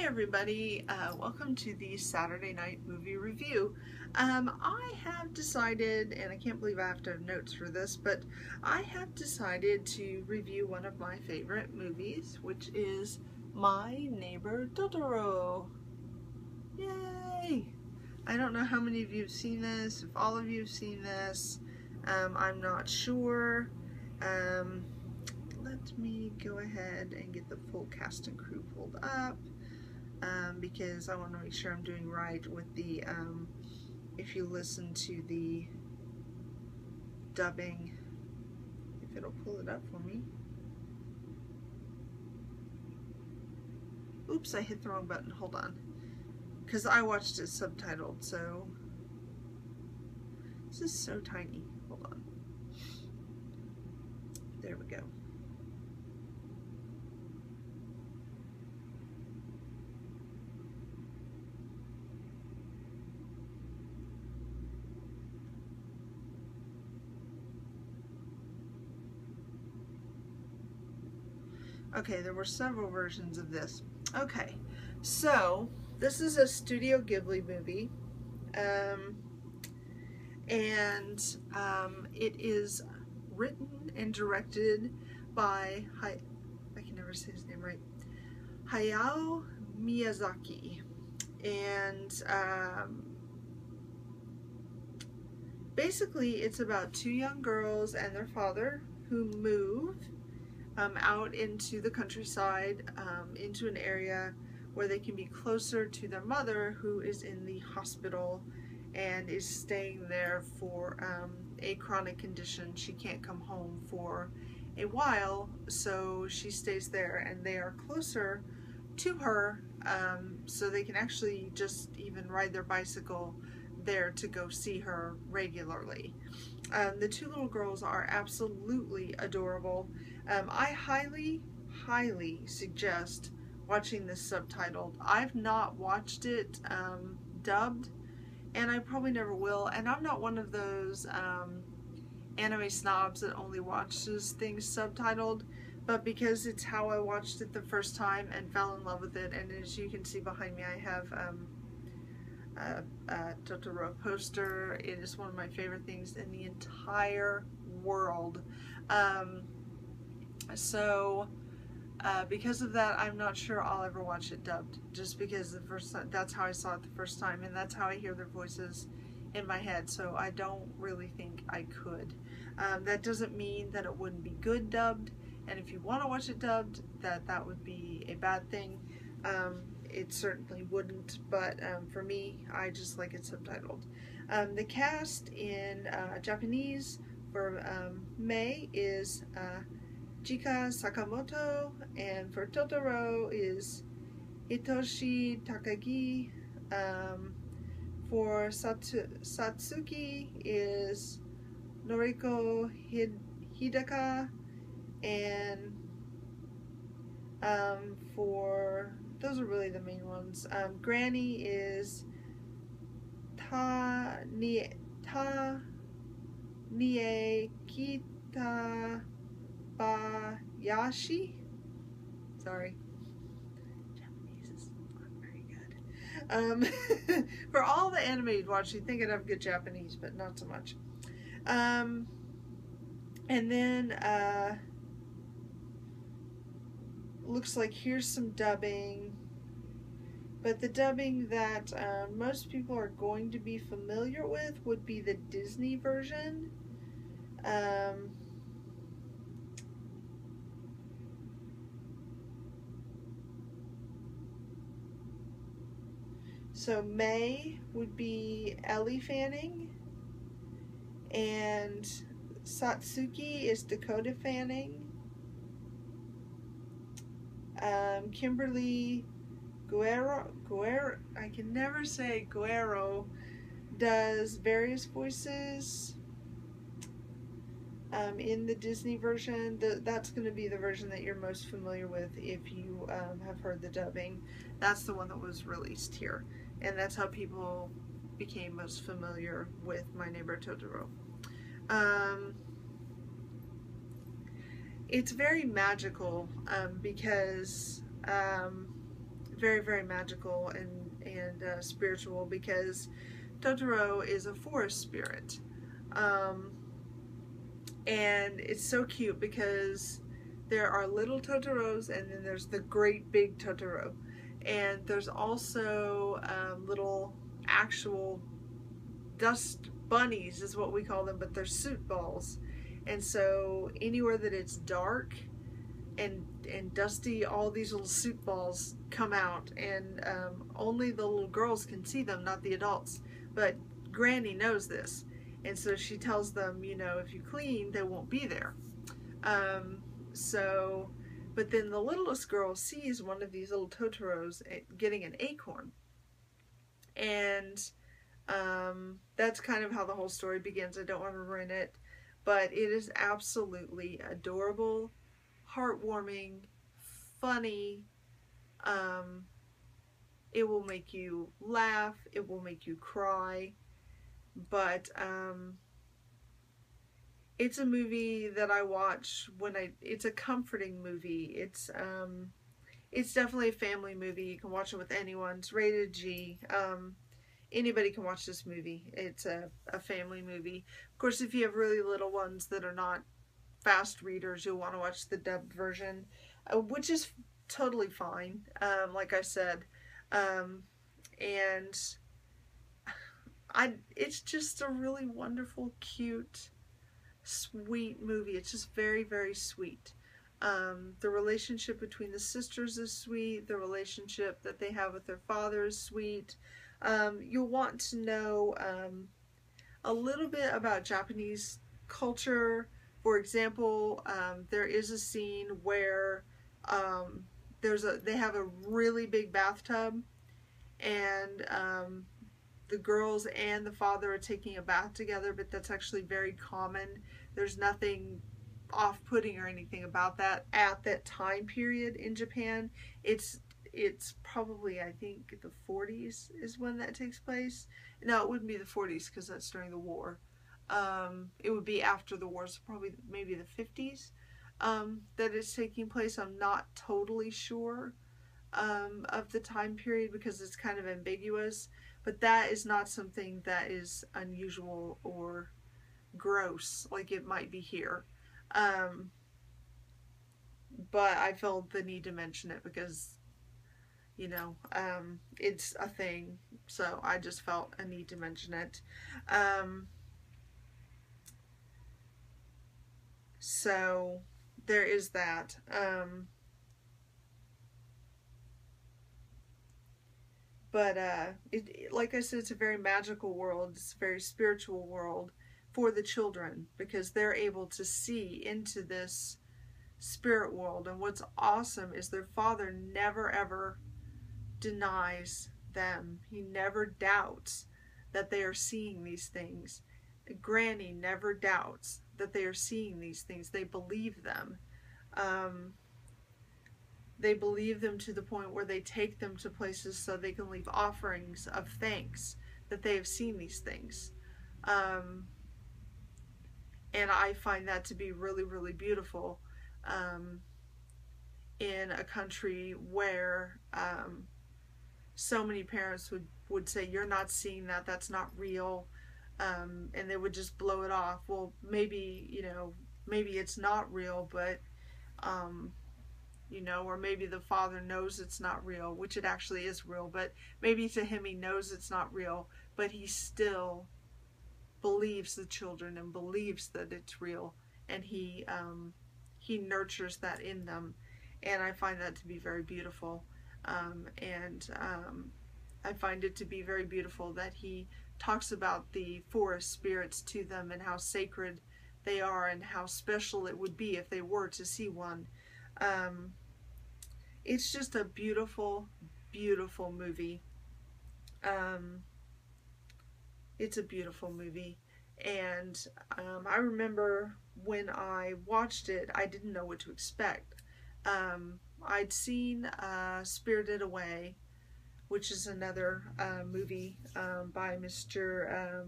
everybody, welcome to the Saturday night movie review. I have decided, and I can't believe I have to have notes for this, but I have decided to review one of my favorite movies, which is My Neighbor Totoro. Yay! I don't know how many of you have seen this, if all of you have seen this. I'm not sure. Let me go ahead and get the full cast and crew pulled up because I want to make sure I'm doing right with the, if you listen to the dubbing, if it'll pull it up for me. Oops, I hit the wrong button. Hold on. Because I watched it subtitled, so this is so tiny. Hold on. There we go. Okay, there were several versions of this. Okay, so this is a Studio Ghibli movie, it is written and directed by, I can never say his name right, Hayao Miyazaki, and basically it's about two young girls and their father who move out into the countryside, into an area where they can be closer to their mother, who is in the hospital and is staying there for a chronic condition. She can't come home for a while, so she stays there, and they are closer to her, so they can actually just even ride their bicycle there to go see her regularly. The two little girls are absolutely adorable. I highly suggest watching this subtitled. I've not watched it dubbed, and I probably never will, and I'm not one of those anime snobs that only watches things subtitled, but because it's how I watched it the first time and fell in love with it, and as you can see behind me, I have a Totoro poster. It is one of my favorite things in the entire world. Because of that, I'm not sure I'll ever watch it dubbed, just because the first time, that's how I saw it the first time, and that's how I hear their voices in my head, so I don't really think I could. That doesn't mean that it wouldn't be good dubbed, and if you want to watch it dubbed, that would be a bad thing. It certainly wouldn't, but for me, I just like it subtitled. The cast in Japanese for Mei is Chika Sakamoto, and for Totoro is Hitoshi Takagi. For Satsuki is Noriko Hidaka, and those are really the main ones. Granny is Niekita Bayashi. Sorry. Japanese is not very good. For all the anime you'd watch, you'd think I'd have good Japanese, but not so much. And then looks like here's some dubbing, but the dubbing that most people are going to be familiar with would be the Disney version. So May would be Ellie Fanning, and Satsuki is Dakota Fanning. Kimberly Guerrero, I can never say Guerrero, does various voices in the Disney version. That's going to be the version that you're most familiar with if you have heard the dubbing. That's the one that was released here, and that's how people became most familiar with My Neighbor Totoro. It's very magical because very, very magical and spiritual, because Totoro is a forest spirit. Um, and it's so cute because there are little Totoros, and then there's the great big Totoro. And there's also little actual dust bunnies is what we call them, but they're soot balls. And so anywhere that it's dark and dusty, all these little soot balls come out, and only the little girls can see them, not the adults. But Granny knows this, and so she tells them, you know, if you clean, they won't be there. Um, so, but then the littlest girl sees one of these little Totoros getting an acorn, and that's kind of how the whole story begins. I don't want to ruin it, but it is absolutely adorable, heartwarming, funny. Um, it will make you laugh. It will make you cry. But it's a movie that I watch it's a comforting movie. It's definitely a family movie. You can watch it with anyone. It's rated G. Anybody can watch this movie. It's a family movie. Of course, if you have really little ones that are not fast readers, you'll want to watch the dubbed version, which is totally fine, like I said. And it's just a really wonderful, cute, sweet movie. It's just very, very sweet. The relationship between the sisters is sweet. The relationship that they have with their father is sweet. You'll want to know a little bit about Japanese culture. For example, there is a scene where they have a really big bathtub, and the girls and the father are taking a bath together, but that's actually very common. There's nothing off-putting or anything about that at that time period in Japan. It's probably, I think, the 40s is when that takes place. No, it wouldn't be the 40s because that's during the war. It would be after the war, so probably maybe the 50s that it's taking place. I'm not totally sure of the time period because it's kind of ambiguous, but that is not something that is unusual or gross like it might be here. But I felt the need to mention it because, you know, it's a thing, so I just felt a need to mention it. So there is that. But like I said, it's a very magical world. It's a very spiritual world for the children because they're able to see into this spirit world. And what's awesome is their father never ever denies them. He never doubts that they are seeing these things. Granny never doubts that they are seeing these things. They believe them. They believe them to the point where they take them to places so they can leave offerings of thanks that they have seen these things. And I find that to be really, really beautiful in a country where so many parents would say, you're not seeing that, that's not real, and they would just blow it off. Well, maybe, you know, maybe it's not real, but you know, or maybe the father knows it's not real, which it actually is real, but maybe to him he knows it's not real, but he still believes the children and believes that it's real, and he nurtures that in them, and I find that to be very beautiful. I find it to be very beautiful that he talks about the forest spirits to them and how sacred they are and how special it would be if they were to see one. It's just a beautiful, beautiful movie. It's a beautiful movie. And I remember when I watched it, I didn't know what to expect. I'd seen Spirited Away, which is another movie by Mr.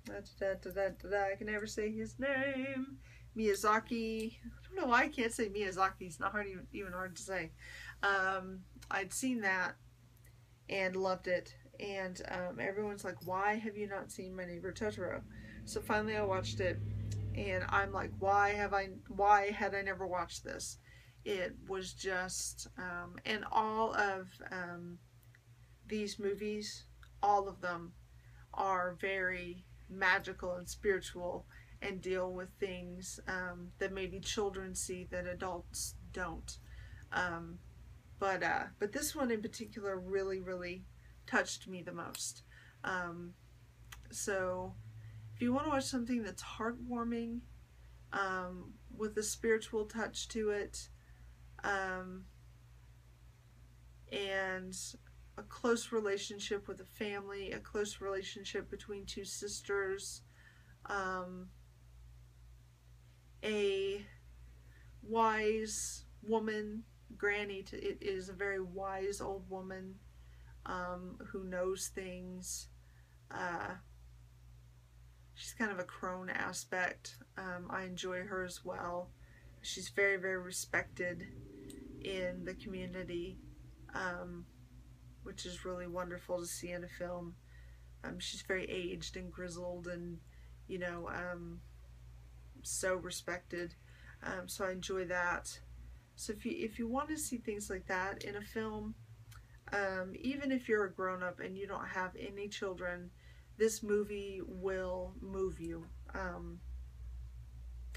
I can never say his name. Miyazaki. I don't know why I can't say Miyazaki. It's not even hard to say. I'd seen that, and loved it. And everyone's like, why have you not seen My Neighbor Totoro? So finally I watched it, and I'm like, why had I never watched this? It was just, and all of these movies, all of them are very magical and spiritual and deal with things that maybe children see that adults don't. Um, but this one in particular really touched me the most. Um, so if you want to watch something that's heartwarming, with a spiritual touch to it, um, and a close relationship with a family, a close relationship between two sisters, um, a wise woman, Granny. It is a very wise old woman who knows things. Uh, she's kind of a crone aspect. I enjoy her as well. She's very respected in the community, um, which is really wonderful to see in a film. She's very aged and grizzled, and you know, so respected. So I enjoy that. So if you want to see things like that in a film, even if you're a grown up and you don't have any children, this movie will move you,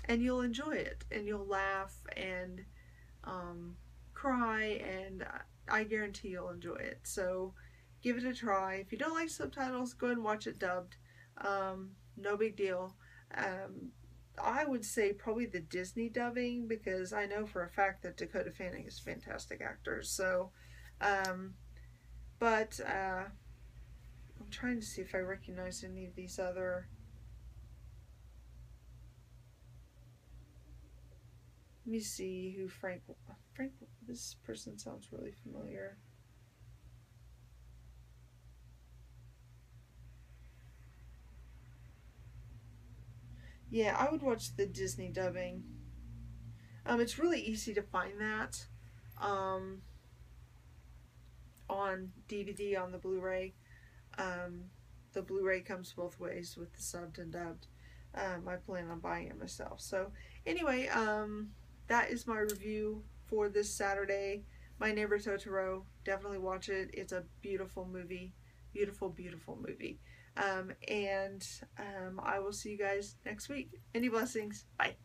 and you'll enjoy it, and you'll laugh and cry, and I guarantee you'll enjoy it. So give it a try. If you don't like subtitles, go ahead and watch it dubbed. No big deal. I would say probably the Disney dubbing, because I know for a fact that Dakota Fanning is a fantastic actor. So, but I'm trying to see if I recognize any of these other. Let me see who Frank. This person sounds really familiar. Yeah, I would watch the Disney dubbing. It's really easy to find that um, on DVD, on the Blu-ray. The Blu-ray comes both ways, with the subbed and dubbed. I plan on buying it myself. So anyway, that is my review for this Saturday. My Neighbor Totoro. Definitely watch it. It's a beautiful movie. Beautiful movie. And I will see you guys next week. Any blessings. Bye.